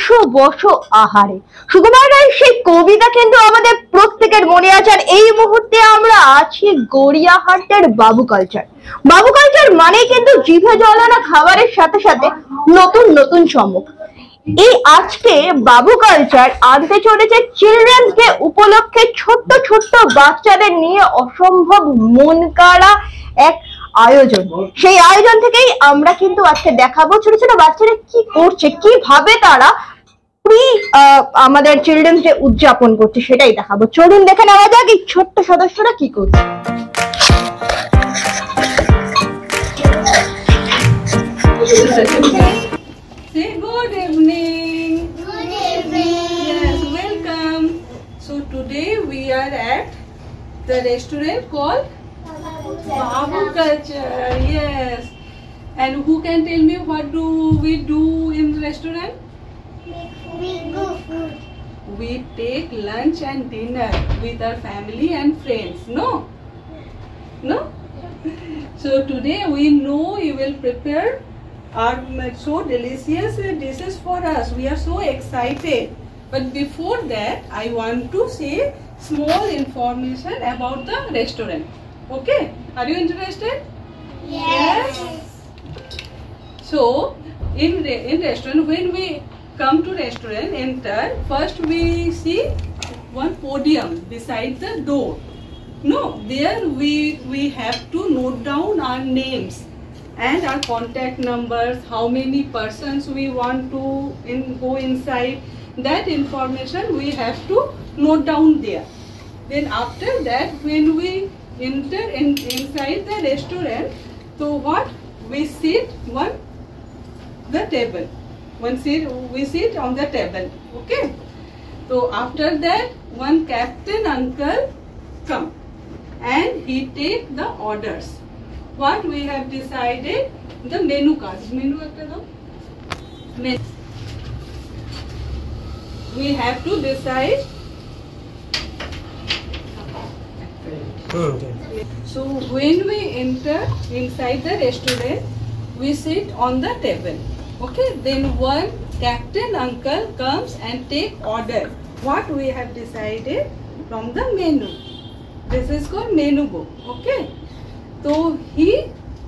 এসো বসো আহারে। সুকুমার রায়ের সেই কবিতা কিন্তু আমাদের প্রত্যেকের মনে আছে। আর এই মুহূর্তে আমরা আছি গড়িয়াহাটের বাবু কালচার। বাবু কালচার মানেই কিন্তু জিভে জল আনা খাবারের সাথে সাথে নতুন নতুন সম্মুখ। এই আজকে বাবু কালচার আনতে চলেছে চিলড্রেন্স ডে উপলক্ষে ছোট্ট ছোট্ট বাচ্চাদের নিয়ে অসম্ভব মন কাড়া এক আয়োজন। সেই আয়োজন থেকেই আমরা কিন্তু আজকে দেখাবো ছোট ছোট বাচ্চারা কি করছে, কিভাবে তারা আমাদের চিলড্রেন্স ডে উদযাপন করছে, সেটাই দেখাবো। চলুন দেখে নেওয়া যাক এই ছোট্ট সদস্যরা কি করছে। Say good evening. Good evening. Yes, welcome. So today we are at the restaurant called Babu Culture. Yes. And who can tell me what do we do in the restaurant? We go food. We take lunch and dinner with our family and friends. No? No? So today we know you will prepare are so delicious dishes for us. We are so excited. But before that, I want to say small information about the restaurant. Okay? Are you interested? Yes. So, in restaurant, when we come to restaurant, enter, first we see one podium beside the door. No, there we have to note down our names and our contact numbers, how many persons we want to go inside. That information we have to note down there. Then after that, when we enter inside the restaurant, so what we sit on the table. We sit on the table. Okay. So after that, one captain uncle come and he take the orders. What we have decided, the menu cards. Menu we have to decide. So when we enter inside the restaurant, we sit on the table. Okay. Then one captain uncle comes and take order. What we have decided from the menu. This is called menu book. Okay. So he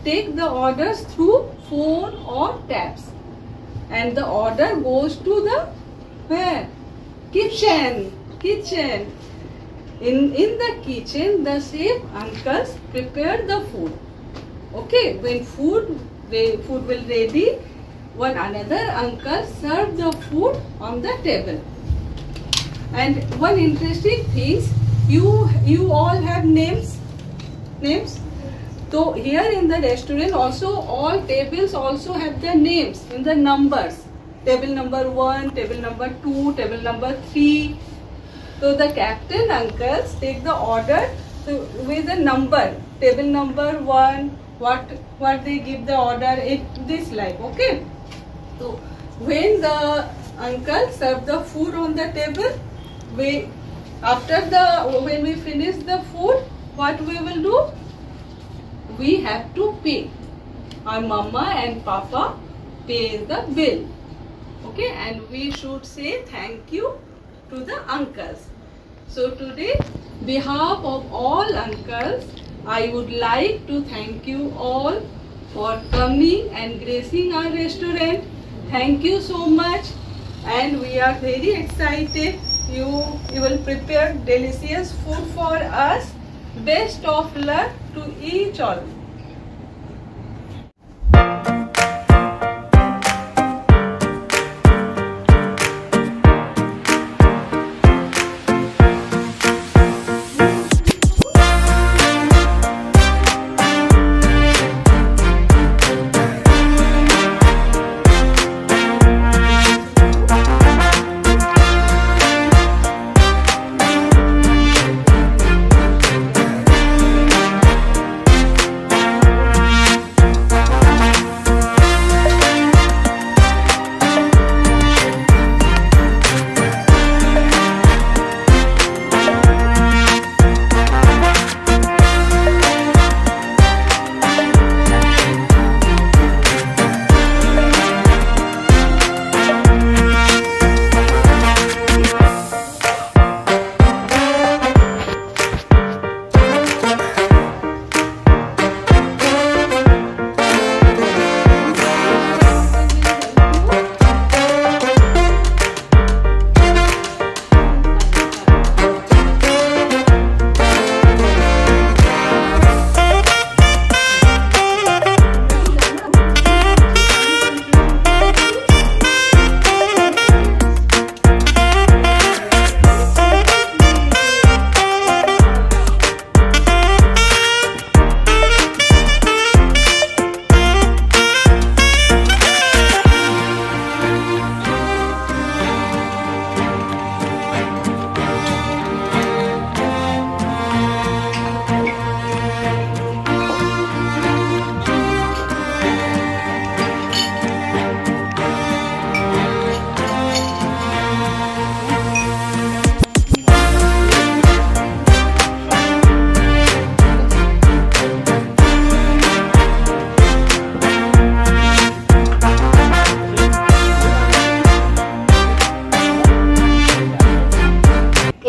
take the orders through phone or tabs, and the order goes to the where? Kitchen. In the kitchen, the chef uncles prepare the food. Okay, when food will ready, one another uncle serve the food on the table. And one interesting things, you all have names. So here in the restaurant also, all tables also have their names in the numbers. Table number 1, table number 2, table number 3. So the captain uncles take the order with the number. Table number 1, what they give the order, this like. Okay. So when the uncle serve the food on the table, when we finish the food, what we will do? We have to pay. Our mama and papa pay the bill. Okay, and we should say thank you to the uncles. So today, behalf of all uncles, I would like to thank you all for coming and gracing our restaurant. Thank you so much, and we are very excited. You will prepare delicious food for us. Best of luck to each all.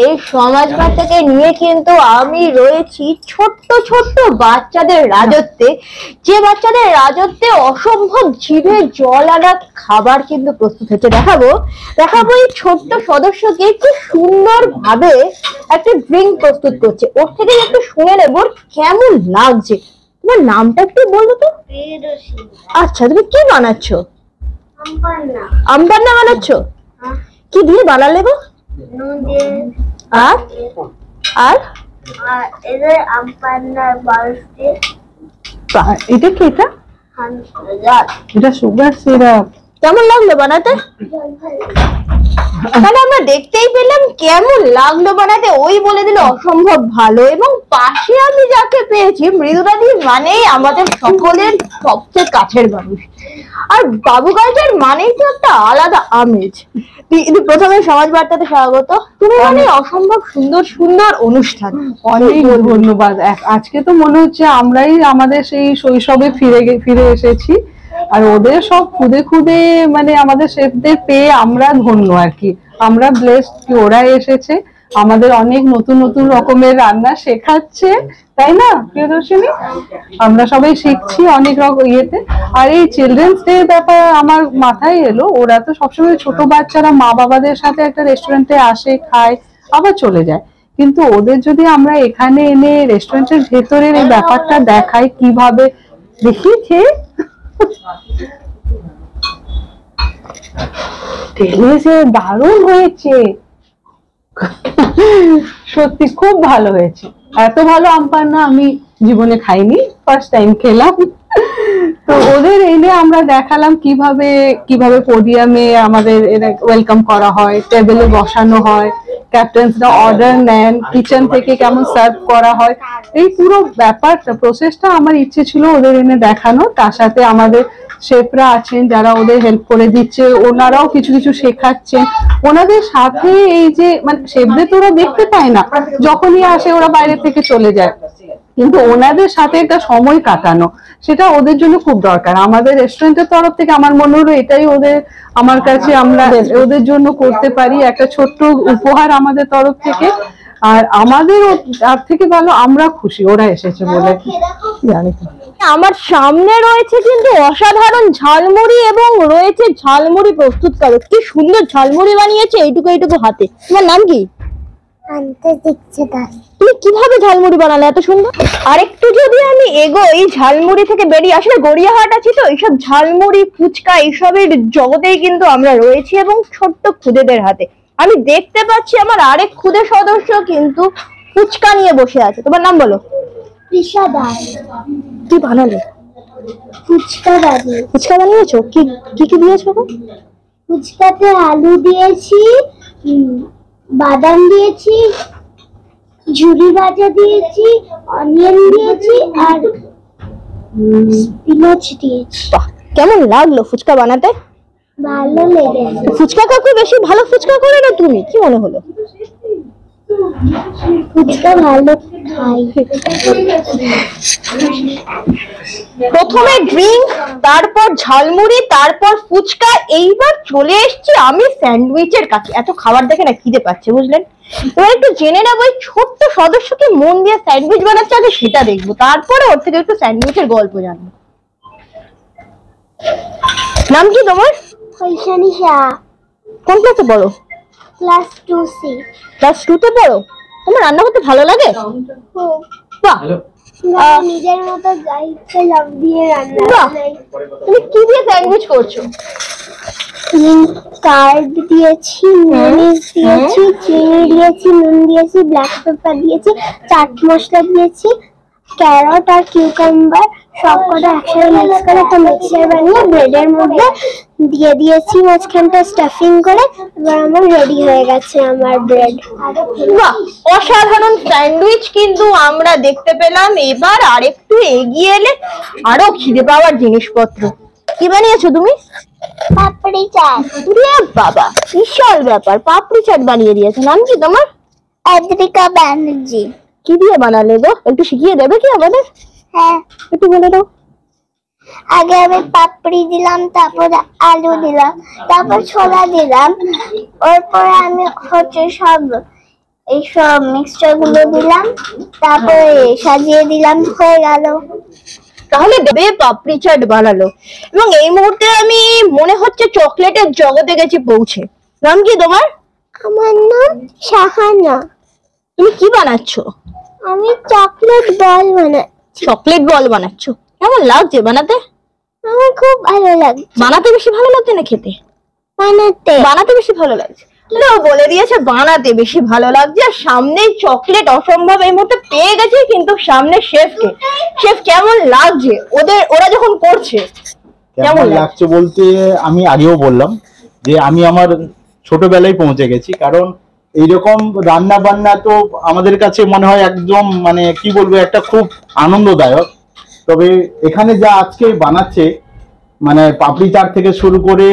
এই সমাজ বার্তাকে নিয়ে কিন্তু আমি রয়েছি ছোট্ট ছোট্ট বাচ্চাদের রাজত্বে, যে বাচ্চাদের রাজত্বে অসম্ভব জিভে জল আনা খাবার কিন্তু প্রস্তুত হচ্ছে। দেখাবো এই ছোট্ট সদস্যকে কি সুন্দর ভাবে একটা ড্রিঙ্ক প্রস্তুত করছে। ওর থেকে একটু শুনে নেব কেমন লাগছে। তোমার নামটা একটু বলবো তো? আচ্ছা, তুমি কি বানাচ্ছ? আমপান্না বানাচ্ছ? কি দিয়ে বানালে গো? আর আর এদের আমপান্নার বারফ দিয়ে এটা কি? এটা সুগার সিরাপ। কেমন লাগলো বানাতে? তাহলে আমরা দেখতেই পেলাম কেমন লাগলো বানাতে, ওই বলে দিল অসম্ভব ভালো। এবং পাশে আমি যাকে পেয়েছি, মৃদুলাদি মানেই আমাদের সকলের সবচেয়ে কাছের মানুষ। আর বাবু কালচার মানেই তো একটা আলাদা আমেজ। কিন্তু প্রথমে সমাজ বার্তাতে স্বাগত। তুমি মানে অসম্ভব সুন্দর সুন্দর অনুষ্ঠান। অনেক ধন্যবাদ। আজকে তো মনে হচ্ছে আমরাই আমাদের সেই শৈশবে ফিরে এসেছি। আর ওদের সব খুদে খুদে মানে আমাদের শেফদের পেয়ে আমরা ধন্য আর কি। আমরা ব্লেসড কি ওরা এসেছে, আমাদের অনেক নতুন নতুন রকমের রান্না শেখাচ্ছে, তাই না প্রিয়দর্শিনী? আমরা সবাই শিখছি অনেক রকম ইয়েতে। আর এই চিলড্রেন্স ডে ব্যাপার আমার মাথায় এলো। ওরা তো সবসময় ছোট বাচ্চারা মা বাবাদের সাথে একটা রেস্টুরেন্টে আসে, খায়, আবার চলে যায়। কিন্তু ওদের যদি আমরা এখানে এনে রেস্টুরেন্টের ভেতরের এই ব্যাপারটা দেখাই, কিভাবে দেখিয়েছে দারুণ হয়েছে, সত্যি খুব ভালো হয়েছে। এত ভালো আমপান্না আমি জীবনে খাইনি, ফার্স্ট টাইম খেলাম। তো ওদের এনে আমরা দেখালাম কিভাবে পোডিয়ামে আমাদের ওয়েলকাম করা হয়, টেবিলে বসানো হয়, ক্যাপ্টেন্সরা অর্ডার নেন, কিচেন থেকে কেমন সার্ভ করা হয়, এই পুরো ব্যাপারটা প্রসেসটা আমার ইচ্ছে ছিল ওদের এনে দেখানো। তার সাথে আমাদের শেফরা আছেন যারা ওদের হেল্প করে দিচ্ছে, ওনারাও কিছু কিছু শেখাচ্ছেন। ওনাদের সাথে এই যে মানে শেফদের তো ওরা দেখতে পায় না, যখনই আসে ওরা বাইরে থেকে চলে যায়, কিন্তু ওনাদের সাথে একটা সময় কাটানো সেটা ওদের জন্য খুব দরকার। আমাদের রেস্টুরেন্টের তরফ থেকে আমার মনে হলো এটাই আমার কাছে আমরা ওদের জন্য করতে পারি, একটা ছোট্ট উপহার আমাদের তরফ থেকে। আর আমাদের তার থেকে ভালো আমরা খুশি ওরা এসেছে বলে। জানি আমার সামনে রয়েছে কিন্তু অসাধারণ ঝালমুড়ি এবং রয়েছে ঝালমুড়ি প্রস্তুতকারক। কি সুন্দর ঝালমুড়ি বানিয়েছে এইটুকু হাতে। তোমার নাম কি? আনতে দিচ্ছে তাই। তুমি কিভাবে ঝালমুড়ি বানালে এত সুন্দর? আরেকটু যদি আমি এগোই ঝালমুড়ি থেকে বেরিয়ে, আসলে গড়িয়াহাট আছি তো এইসব ঝালমুড়ি ফুচকা এইসবের জগতেই কিন্তু আমরা রয়েছি এবং ছোট্ট খুদেদের হাতে। আমি দেখতে পাচ্ছি আমার আরেক খুদে সদস্য কিন্তু ফুচকা নিয়ে বসে আছে। তোমার নাম বলো? ঋষা দাস। কি বানালে? ফুচকা বানিয়েছো? কি কি দিয়েছো? ফুচকাতে আলু দিয়েছি, বাদাম দিয়েছি, ঝুরি ভাজা দিয়েছি, অনিয়ন দিয়েছি আর স্পিনাচ দিয়েছি। বাহ, কেমন লাগলো ফুচকা বানাতে? ভালো লেগেছে। ফুচকা কাকু বেশি ভালো ফুচকা করে না তুমি? কি মনে হলো? ফুচকা ভালো খাই। প্রথমে ড্রিঙ্ক, তারপর ঝালমুড়ি, তারপর ফুচকা, এইবার চলে এসেছি আমি স্যান্ডউইচের কাছে। এত খাবার দেখে না খিদে পাচ্ছে, বুঝলেন? এবার একটু জেনে নেবো এই ছোট্ট সদস্যকে মন দিয়ে স্যান্ডউইচ বানাচ্ছে, আগে সেটা দেখবো, তারপরে ওর থেকে একটু স্যান্ডউইচের গল্প জানবো। নাম কি তোমার? কৈশানী শাহ। কোন ক্লাসে পড়ো? Class 2C। ক্লাস 2 তে পড়ো? তোমার রান্না করতে ভালো লাগে? খুব। বাহ, নিজের মতো যা ইচ্ছে সব দিয়ে রান্না করি। তুমি কি দিয়ে স্যান্ডউইচ করছো? কার্ড দিয়েছি, মিয়োনিজ দিয়েছি, চিনি দিয়েছি, নুন দিয়েছি, ব্ল্যাক পেপার দিয়েছি, চাট মশলা দিয়েছি, ক্যারট আর কিউকাম্বার সব কটা একসাথে মিক্স করে একটা মিক্সচার বানিয়ে ব্রেডের মধ্যে দিয়ে দিয়েছি, মাঝখানটা স্টাফিং করে। এবার আমার রেডি হয়ে গেছে আমার ব্রেড। বাহ, অসাধারণ স্যান্ডউইচ কিন্তু আমরা দেখতে পেলাম। এবার আরেকটু এগিয়ে এলে আরো খিদে পাওয়ার জিনিসপত্র। কি বানিয়েছো তুমি? পাপড়ি চাট। বাবা, বিশাল ব্যাপার, পাপড়ি চাট বানিয়ে দিয়েছো। নাম কি তোমার? আদ্রিকা ব্যানার্জি। কি দিয়ে বানালে গো? একটু শিখিয়ে দেবে কি আমাদের? হ্যাঁ, একটু বলে দাও। আগে আমি পাপড়ি দিলাম, তারপর আলু দিলাম, তারপর ছোলা দিলাম, ওরপরে আমি সব এইসব মিক্সচার গুলো দিলাম, তারপরে সাজিয়ে দিলাম, হয়ে গেল। তাহলে দেবে পাপড়ি চাট বানালো এবং এই মুহূর্তে আমি মনে হচ্ছে চকলেটের জগতে গেছি পৌঁছে। নাম কি তোমার? আমার নাম শাহানা। তুমি কি বানাচ্ছ? আমি চকলেট বল বানাচ্ছি। চকলেট বল বানাচ্ছ, কেমন লাগছে বানাতে? আমার খুব ভালো লাগে বানাতে বেশি ভালো লাগছে না খেতে? বানাতে। বানাতে বেশি ভালো লাগছে। ও বলে দিয়েছে বানাতে বেশি ভালো লাগছে। আর সামনে চকলেট অসম্ভব এই মুহূর্তে পেয়ে গেছে, কিন্তু সামনে শেফকে। শেফ কেমন লাগছে ওরা যখন করছে? কেমন লাগছে বলতে আমি আগেও বললাম যে আমি আমার ছোটবেলায় পৌঁছে গেছি, কারণ এইরকম রান্না বান্না তো আমাদের কাছে মনে হয় একদম মানে কি বলবো একটা খুব আনন্দদায়ক। তবে এখানে যা আজকে বানাচ্ছে মানে পাপড়ি চাট থেকে শুরু করে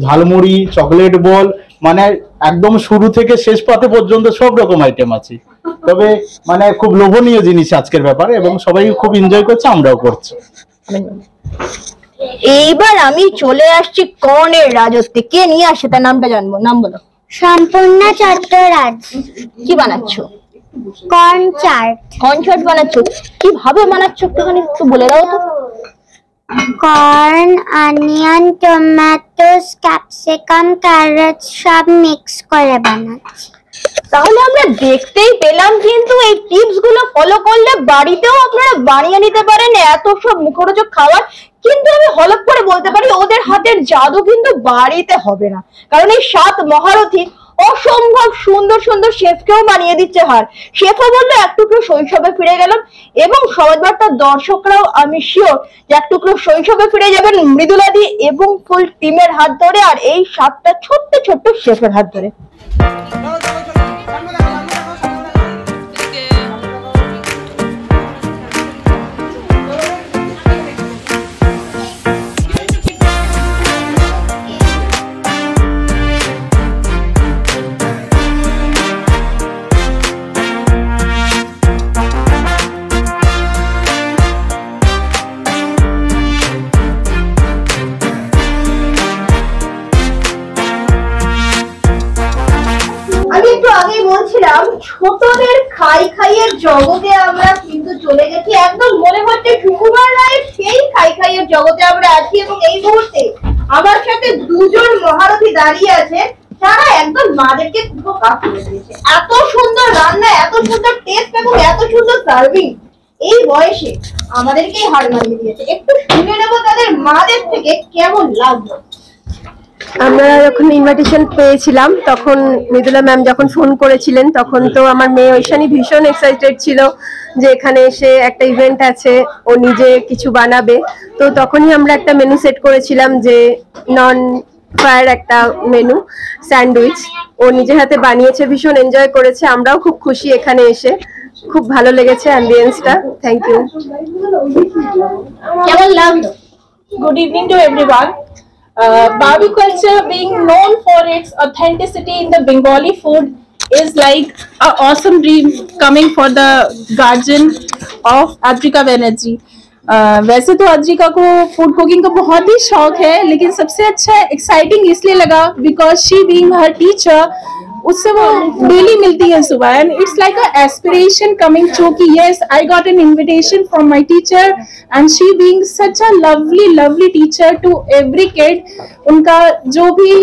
ঝালমুড়ি, চকলেট বল, মানে একদম শুরু থেকে শেষ পাতে পর্যন্ত সব রকম আইটেম আছে। তবে মানে খুব লোভনীয় জিনিস আজকের ব্যাপারে, এবং সবাই খুব এনজয় করছে, আমরাও করছি। এইবার আমি চলে আসছি কর্নের রাজত্বে। কে নিয়ে আসে তার নামটা জানবো। নাম বলো। সম্পূর্ণা চট্টরাজ। কি বানাচ্ছ? কর্ন চাট। কর্ন চাট বানাচ্ছ, কিভাবে বানাচ্ছ একটুখানি একটু বলে দাও তো। Corn, onion, tomatoes, capsicum, carrot সব মিক্স করে বানাচ্ছি। তাহলে আমরা দেখতেই পেলাম কিন্তু এই টিপস গুলো ফলো করলে বাড়িতেও আপনারা বানিয়ে নিতে পারেন এত সব মুখরোচক খাবার। কিন্তু আমি হলপ করে বলতে পারি ওদের হাতের জাদু কিন্তু বাড়িতে হবে না, কারণ এই 7 মহারথী অসম্ভব সুন্দর সুন্দর শেফকেও বানিয়ে দিচ্ছে হার। শেফও বললো এক টুকরো শৈশবে ফিরে গেলাম, এবং সমাজ বার্তার দর্শকরাও আমি শিওর যে এক টুকরো শৈশবে ফিরে যাবেন মৃদুলাদি এবং ফুল টিমের হাত ধরে, আর এই 7টা ছোট্ট ছোট্ট শেফের হাত ধরে। আমি একটু আগেই বলছিলাম ছোটদের খাইয়ের জগতে আমরা কিন্তু চলে গেছি। একদম মনে হচ্ছে সুকুমার রায়ের সেই খাইয়ের জগতে আমরা আছি, এবং এই মুহূর্তে আমার সাথে দুজন মহারথী দাঁড়িয়ে আছে যারা একদম মাদেরকে পুরো কাপ করে দিয়েছে। এত সুন্দর রান্না, এত সুন্দর টেস্ট এবং এত সুন্দর সার্ভিং এই বয়সে আমাদেরকেই হার মানিয়ে দিয়েছে। একটু শুনে নেবো তাদের মাদের থেকে কেমন লাগলো। আমরা যখন ইনভাইটেশন পেয়েছিলাম তখন মৃদুলা ম্যাম যখন ফোন করেছিলেন তখন তো আমার মেয়ে ঐশানী ভীষণ এক্সাইটেড ছিল যে এখানে এসে একটা ইভেন্ট আছে, ও নিজে কিছু বানাবে। তো তখনই আমরা একটা মেনু সেট করেছিলাম যে নন ফায়ার একটা মেনু স্যান্ডউইচ ও নিজের হাতে বানিয়েছে, ভীষণ এনজয় করেছে। আমরাও খুব খুশি এখানে এসে, খুব ভালো লেগেছে অ্যাম্বিয়েন্সটা। Thank you. কেমন লাগলো? Good evening to everyone. Babu culture, being known for its authenticity in the Bengali food, is like an awesome dream coming for the guardian of Adrika Banerjee. वैसे तो अद्रिका को फूड कुकिंग का बहुत ही शौक है, लेकिन सबसे अच्छा एक्साइटिंग इसलिए लगा because she being her teacher, उससे वो डेली मिलती है सुबह, and it's like a aspiration coming true कि yes I got an invitation from my teacher, and she being such a lovely teacher to every kid. उनका जो भी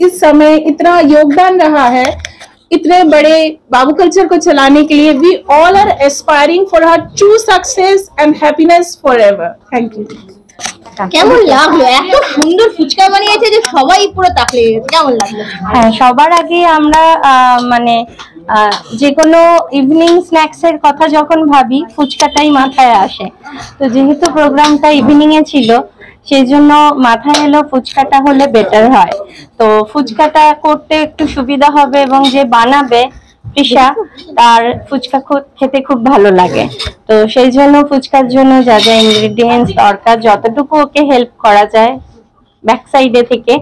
इस समय इतना योगदान रहा है इतने बड़े बाबू कल्चर को चलाने के लिए, we all are aspiring for her true success and happiness forever. Thank you. কেমন লাগলো? এত সুন্দর ফুচকা বানিয়েছে যে সবাই পুরো তাকিয়ে গেছে। কেমন লাগলো? হ্যাঁ, সবার আগে আমরা মানে যে কোনো ইভিনিং স্ন্যাক্স এর কথা যখন ভাবি ফুচকাটাই মাথায় আসে। তো যেহেতু প্রোগ্রামটা ইভিনিং এ ছিল সেই জন্য মাথায় এলো ফুচকাটা হলে বেটার হয়। তো ফুচকাটা করতে একটু সুবিধা হবে এবং যে বানাবে তৃষা তার ফুচকা খেতে খুব ভালো লাগে। তো সেই জন্য ফুচকার জন্য যা যা ইনগ্রেডিয়েন্টস দরকার যতটুকু ওকে হেল্প করা যায় ব্যাক সাইডে থেকে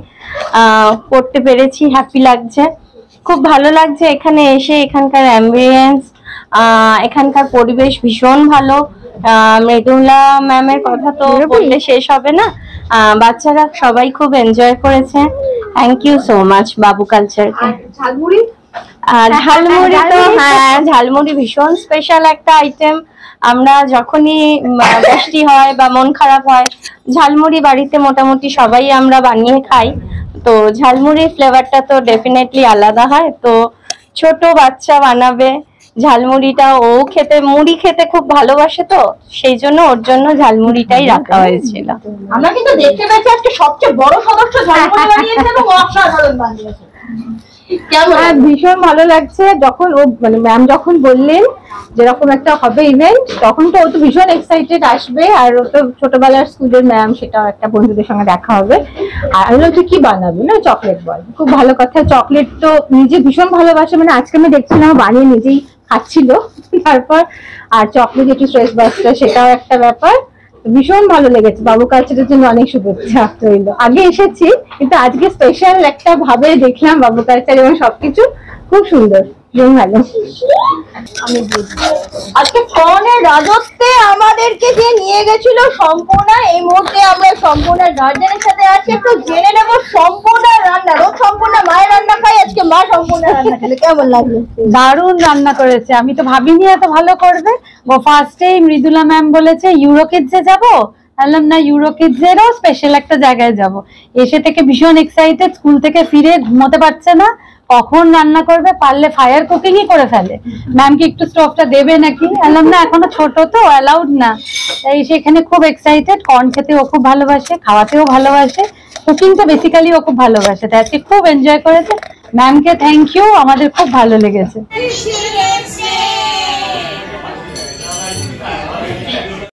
করতে পেরেছি। হ্যাপি লাগছে, খুব ভালো লাগছে এখানে এসে। এখানকার অ্যাম্বিয়েন্স, এখানকার পরিবেশ ভীষণ ভালো। মৃদুলা ম্যামের কথা তো বললে শেষ হবে না। বাচ্চারা সবাই খুব এনজয় করেছে। থ্যাংক ইউ সো মাচ বাবু কালচারকে। আর ঝালমুড়ি তো হ্যাঁ, ঝালমুড়ি ভীষণ স্পেশাল একটা আইটেম। আমরা যখনই বৃষ্টি হয় বা মন খারাপ হয়, ঝালমুড়ি বাড়িতে মোটামুটি সবাই আমরা বানিয়ে খাই। তো ঝালমুড়ির ফ্লেভারটা তো ডেফিনেটলি আলাদা হয়। তো ছোট বাচ্চা বানাবে ঝালমুড়িটা, ও খেতে মুড়ি খেতে খুব ভালোবাসে, তো সেই জন্য ওর জন্য ঝালমুড়িটাই রাখা হয়েছিল। আমরা কিন্তু দেখতে পাচ্ছি আজকে সবচেয়ে বড় সদস্য ঝালমুড়ি বানিয়েছে এবং অসাধারণ বানিয়েছে। হ্যাঁ, ভীষণ ভালো লাগছে। যখন ও মানে ম্যাম যখন বললেন যেরকম একটা হবে ইভেন্ট, তখন তো ও তো ভীষণ এক্সাইটেড আসবে। আর ও তো ছোটবেলার স্কুলের ম্যাম, সেটা একটা বন্ধুদের সঙ্গে দেখা হবে। আর আমি বলছি কি বানাবি, না চকলেট বল, খুব ভালো কথা। চকলেট তো নিজে ভীষণ ভালোবাসে, মানে আজকে আমি দেখছিলাম বানিয়ে নিজেই খাচ্ছিল। তারপর আর চকলেট একটু স্ট্রেস বাস্টার, সেটাও একটা ব্যাপার। ভীষণ ভালো লেগেছে। বাবু কালচারের জন্য অনেক শুভেচ্ছা রইল। আগে এসেছি, কিন্তু আজকে স্পেশাল একটা ভাবে দেখলাম বাবু কালচার, এবং সবকিছু খুব সুন্দর, ভীষণ ভালো। আজকে ফোনের রাজত্বে আমাদেরকে যে নিয়ে গেছিল সম্পূর্ণা, এই মুহূর্তে আমরা সম্পূর্ণার গার্জেনের সাথে আছি। একটু জেনে নেবো সম্পূর্ণার রান্না। রোজ সম্পূর্ণা মায়ের রান্না খাই, আজকে মা সম্পূর্ণার রান্না খেলে কেমন লাগলো? দারুণ রান্না করেছে। আমি তো ভাবিনি এত ভালো করবে। ও ফার্স্টেই মৃদুলা ম্যাম বলেছে ইউরো কিডসে যাবো, বললাম না ইউরো কিডসেরও স্পেশাল একটা জায়গায় যাব। এসে থেকে ভীষণ এক্সাইটেড, স্কুল থেকে ফিরে ঘুমোতে পারছে না, কখন রান্না করবে, পারলে ফায়ার কুকিংই করে ফেলে। ম্যামকে একটু স্টোভটা দেবে নাকি, বললাম না এখনো ছোট তো অ্যালাউড না। তাই সেখানে খুব এক্সাইটেড। কর্ন খেতে ও খুব ভালোবাসে, খাওয়াতেও ভালোবাসে, কুকিংটা বেসিক্যালি ও খুব ভালোবাসে। তাই আজকে খুব এনজয় করেছে। ম্যামকে থ্যাংক ইউ, আমাদের খুব ভালো লেগেছে।